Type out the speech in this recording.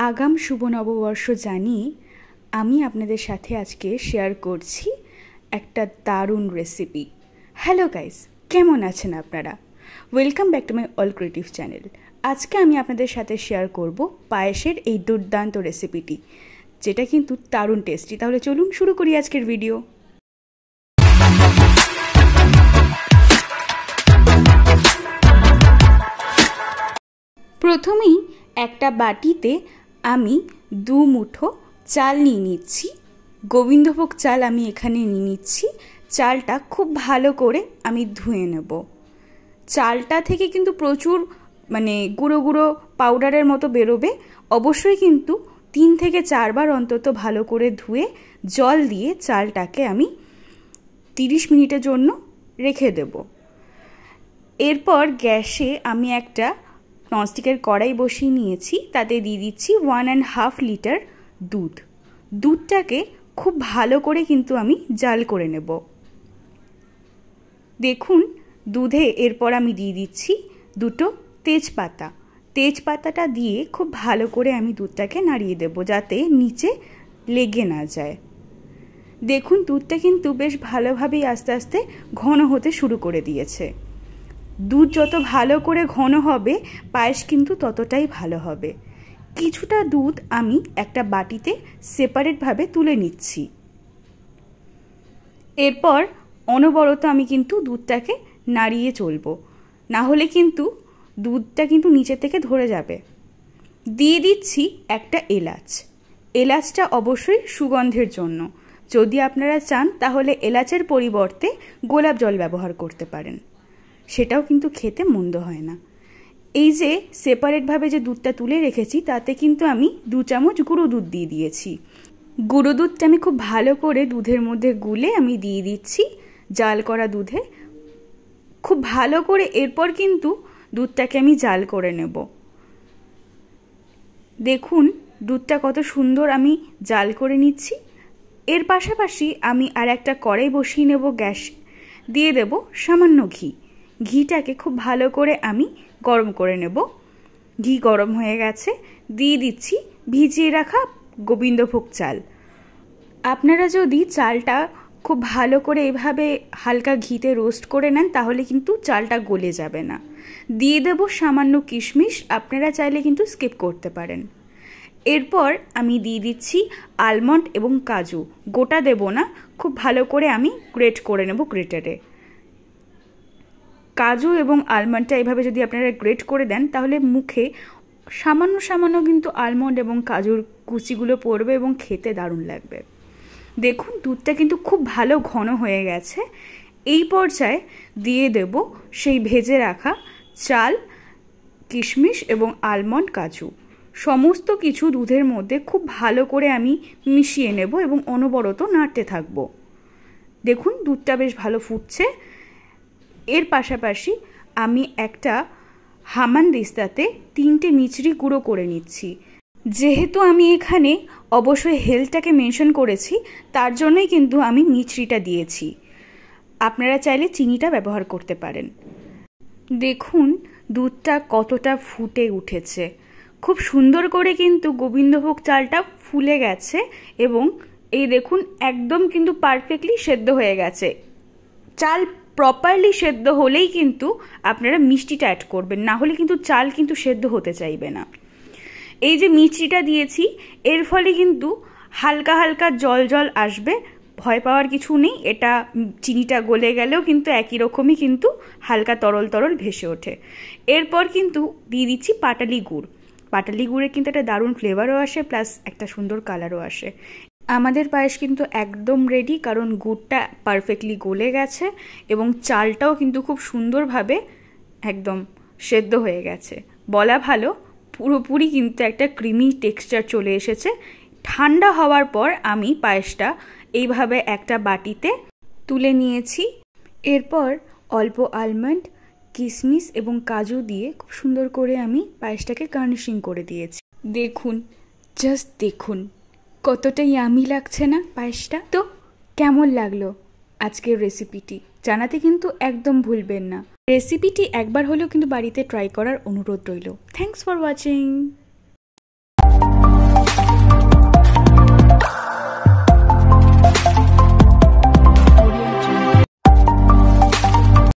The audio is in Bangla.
আগাম শুভ নববর্ষ জানিয়ে আমি আপনাদের সাথে আজকে শেয়ার করছি একটা দারুণ রেসিপি। হ্যালো গাইস, কেমন আছেন আপনারা? Welcome back to my all creative channel. আজকে আমি আপনাদের সাথে শেয়ার করব পায়েসের এই দুর্দান্ত রেসিপিটি, যেটা কিন্তু দারুণ টেস্টি। তাহলে চলুন শুরু করি আজকের ভিডিও। প্রথমেই একটা বাটিতে আমি 2 মুঠো চাল নিয়ে নিচ্ছি। গোবিন্দভোগ চাল আমি এখানে নিয়ে নিচ্ছি। চালটা খুব ভালো করে আমি ধুয়ে নেব। চালটা থেকে কিন্তু প্রচুর গুঁড়ো গুঁড়ো পাউডারের মতো বেরোবে। অবশ্যই কিন্তু 3 থেকে 4 বার অন্তত ভালো করে ধুয়ে জল দিয়ে চালটাকে আমি 30 মিনিটের জন্য রেখে দেব। এরপর গ্যাসে আমি একটা ননস্টিকের কড়াই বসিয়ে নিয়েছি। তাতে দিয়ে দিচ্ছি 1.5 লিটার দুধ। দুধটাকে খুব ভালো করে কিন্তু আমি জাল করে নেব। দেখুন দুধে এরপর আমি দিয়ে দিচ্ছি 2টো তেজপাতা। তেজপাতাটা দিয়ে খুব ভালো করে আমি দুধটাকে নাড়িয়ে দেব, যাতে নিচে লেগে না যায়। দেখুন দুধটা কিন্তু বেশ ভালোভাবেই আস্তে আস্তে ঘন হতে শুরু করে দিয়েছে। দুধ যত ভালো করে ঘন হবে, পায়েস কিন্তু ততটাই ভালো হবে। কিছুটা দুধ আমি একটা বাটিতে সেপারেটভাবে তুলে নিচ্ছি। এরপর অনবরত আমি কিন্তু দুধটাকে নাড়িয়ে চলবো, না হলে কিন্তু দুধটা কিন্তু নিচে থেকে ধরে যাবে। দিয়ে দিচ্ছি একটা এলাচ। এলাচটা অবশ্যই সুগন্ধের জন্য। যদি আপনারা চান তাহলে এলাচের পরিবর্তে গোলাপ জল ব্যবহার করতে পারেন, সেটাও কিন্তু খেতে মন্দ হয় না। এই যে সেপারেটভাবে যে দুধটা তুলে রেখেছি, তাতে কিন্তু আমি 2 চামচ গুঁড়ো দুধ দিয়ে দিয়েছি। গুঁড়ো দুধটা আমি খুব ভালো করে দুধের মধ্যে গুলে আমি দিয়ে দিচ্ছি জাল করা দুধে। খুব ভালো করে এরপর কিন্তু দুধটাকে আমি জাল করে নেব। দেখুন দুধটা কত সুন্দর আমি জাল করে নিচ্ছি। এর পাশাপাশি আমি আর একটা কড়াই বসিয়ে নেব। গ্যাস দিয়ে দেব সামান্য ঘি। ঘিটাকে খুব ভালো করে আমি গরম করে নেব। ঘি গরম হয়ে গেছে, দিয়ে দিচ্ছি ভিজিয়ে রাখা গোবিন্দভোগ চাল। আপনারা যদি চালটা খুব ভালো করে এভাবে হালকা ঘিতে রোস্ট করে নেন, তাহলে কিন্তু চালটা গলে যাবে না। দিয়ে দেব সামান্য কিশমিশ, আপনারা চাইলে কিন্তু স্কিপ করতে পারেন। এরপর আমি দিয়ে দিচ্ছি আলমন্ড এবং কাজু। গোটা দেব না, খুব ভালো করে আমি গ্রেট করে নেব গ্রেটারে। কাজু এবং আলমন্ডটা এইভাবে যদি আপনারা গ্রেট করে দেন, তাহলে মুখে সামান্য সামান্য কিন্তু আলমন্ড এবং কাজুর কুচিগুলো পড়বে এবং খেতে দারুণ লাগবে। দেখুন দুধটা কিন্তু খুব ভালো ঘন হয়ে গেছে। এই পর্যায়ে দিয়ে দেব সেই ভেজে রাখা চাল, কিশমিশ এবং আলমন্ড, কাজু। সমস্ত কিছু দুধের মধ্যে খুব ভালো করে আমি মিশিয়ে নেব এবং অনবরত নাড়তে থাকবো। দেখুন দুধটা বেশ ভালো ফুটছে। এর পাশাপাশি আমি একটা হামানদিস্তাতে 3টে মিচড়ি গুঁড়ো করে নিচ্ছি। যেহেতু আমি এখানে অবশ্যই হেলথটাকে মেনশন করেছি, তার জন্যই কিন্তু আমি মিচড়িটা দিয়েছি। আপনারা চাইলে চিনিটা ব্যবহার করতে পারেন। দেখুন দুধটা কতটা ফুটে উঠেছে। খুব সুন্দর করে কিন্তু গোবিন্দভোগ চালটা ফুলে গেছে এবং এই দেখুন একদম কিন্তু পারফেক্টলি সেদ্ধ হয়ে গেছে। চাল প্রপারলি সেদ্ধ হলেই কিন্তু আপনারা মিষ্টিটা অ্যাড করবেন, না হলে কিন্তু চাল কিন্তু সেদ্ধ হতে চাইবে না। এই যে মিষ্টিটা দিয়েছি, এর ফলে কিন্তু হালকা হালকা জল জল আসবে। ভয় পাওয়ার কিছু নেই। এটা চিনিটা গলে গেলেও কিন্তু একই রকমই কিন্তু হালকা তরল তরল ভেসে ওঠে। এরপর কিন্তু দিয়ে দিচ্ছি পাটালি গুড়। পাটালি গুড়ের কিন্তু একটা দারুণ ফ্লেভারও আসে, প্লাস একটা সুন্দর কালারও আসে। আমাদের পায়েস কিন্তু একদম রেডি, কারণ গুড়টা পারফেক্টলি গলে গেছে এবং চালটাও কিন্তু খুব সুন্দরভাবে একদম সেদ্ধ হয়ে গেছে। বলা ভালো, পুরোপুরি কিন্তু একটা ক্রিমি টেক্সচার চলে এসেছে। ঠান্ডা হওয়ার পর আমি পায়েসটা এইভাবে একটা বাটিতে তুলে নিয়েছি। এরপর অল্প আলমন্ড, কিশমিশ এবং কাজু দিয়ে খুব সুন্দর করে আমি পায়েসটাকে গার্নিশিং করে দিয়েছি। দেখুন, জাস্ট দেখুন কতটা ইয়ামি লাগছে না পায়েসটা। তো কেমন লাগলো আজকের রেসিপিটি জানাতে কিন্তু একদম ভুলবেন না। রেসিপিটি একবার হলেও কিন্তু বাড়িতে ট্রাই করার অনুরোধ রইল। Thanks for watching.